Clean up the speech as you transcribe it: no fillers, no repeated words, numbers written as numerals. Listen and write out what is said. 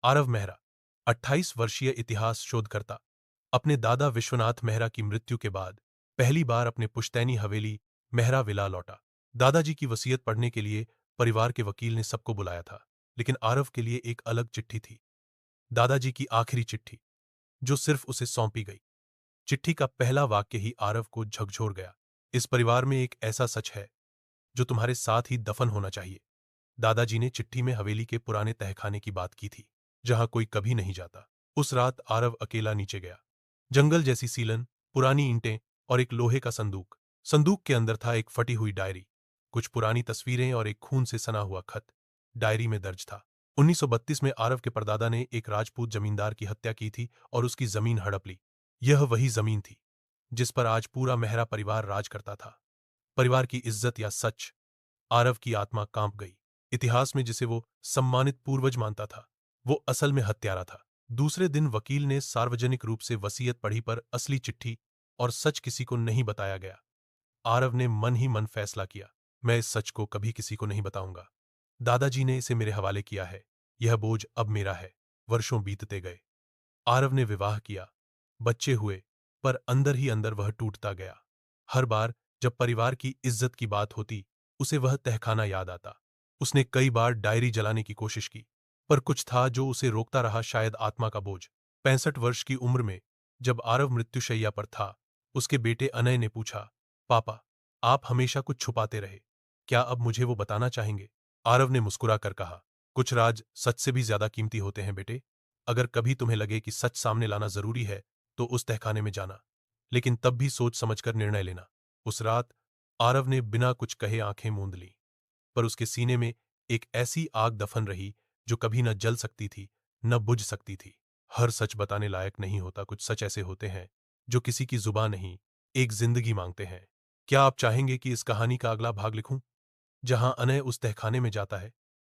आरव मेहरा, 28 वर्षीय इतिहास शोधकर्ता, अपने दादा विश्वनाथ मेहरा की मृत्यु के बाद पहली बार अपने पुश्तैनी हवेली मेहरा विला लौटा। दादाजी की वसीयत पढ़ने के लिए परिवार के वकील ने सबको बुलाया था, लेकिन आरव के लिए एक अलग चिट्ठी थी। दादाजी की आखिरी चिट्ठी, जो सिर्फ उसे सौंपी गई। चिट्ठी का पहला वाक्य ही आरव को झकझोर गया। इस परिवार में एक ऐसा सच है जो तुम्हारे साथ ही दफन होना चाहिए। दादाजी ने चिट्ठी में हवेली के पुराने तहखाने की बात की थी, जहां कोई कभी नहीं जाता। उस रात आरव अकेला नीचे गया। जंगल जैसी सीलन, पुरानी ईंटें और एक लोहे का संदूक। संदूक के अंदर था एक फटी हुई डायरी, कुछ पुरानी तस्वीरें और एक खून से सना हुआ खत। डायरी में दर्ज था, 1932 में आरव के परदादा ने एक राजपूत जमींदार की हत्या की थी और उसकी जमीन हड़प ली। यह वही जमीन थी जिस पर आज पूरा मेहरा परिवार राज करता था। परिवार की इज्जत या सच। आरव की आत्मा कांप गई। इतिहास में जिसे वो सम्मानित पूर्वज मानता था, वो असल में हत्यारा था। दूसरे दिन वकील ने सार्वजनिक रूप से वसीयत पढ़ी, पर असली चिट्ठी और सच किसी को नहीं बताया गया। आरव ने मन ही मन फैसला किया, मैं इस सच को कभी किसी को नहीं बताऊंगा। दादाजी ने इसे मेरे हवाले किया है, यह बोझ अब मेरा है। वर्षों बीतते गए। आरव ने विवाह किया, बच्चे हुए, पर अंदर ही अंदर वह टूटता गया। हर बार जब परिवार की इज्जत की बात होती, उसे वह तहखाना याद आता। उसने कई बार डायरी जलाने की कोशिश की, पर कुछ था जो उसे रोकता रहा, शायद आत्मा का बोझ। 65 वर्ष की उम्र में जब आरव मृत्युशैया पर था, उसके बेटे अनय ने पूछा, पापा, आप हमेशा कुछ छुपाते रहे, क्या अब मुझे वो बताना चाहेंगे? आरव ने मुस्कुरा कर कहा, कुछ राज सच से भी ज्यादा कीमती होते हैं बेटे। अगर कभी तुम्हें लगे कि सच सामने लाना जरूरी है, तो उस तहखाने में जाना, लेकिन तब भी सोच समझकर निर्णय लेना। उस रात आरव ने बिना कुछ कहे आंखें मूंद लीं, पर उसके सीने में एक ऐसी आग दफन रही जो कभी न जल सकती थी, न बुझ सकती थी। हर सच बताने लायक नहीं होता, कुछ सच ऐसे होते हैं जो किसी की जुबान नहीं, एक जिंदगी मांगते हैं। क्या आप चाहेंगे कि इस कहानी का अगला भाग लिखूं, जहां अनय उस तहखाने में जाता है,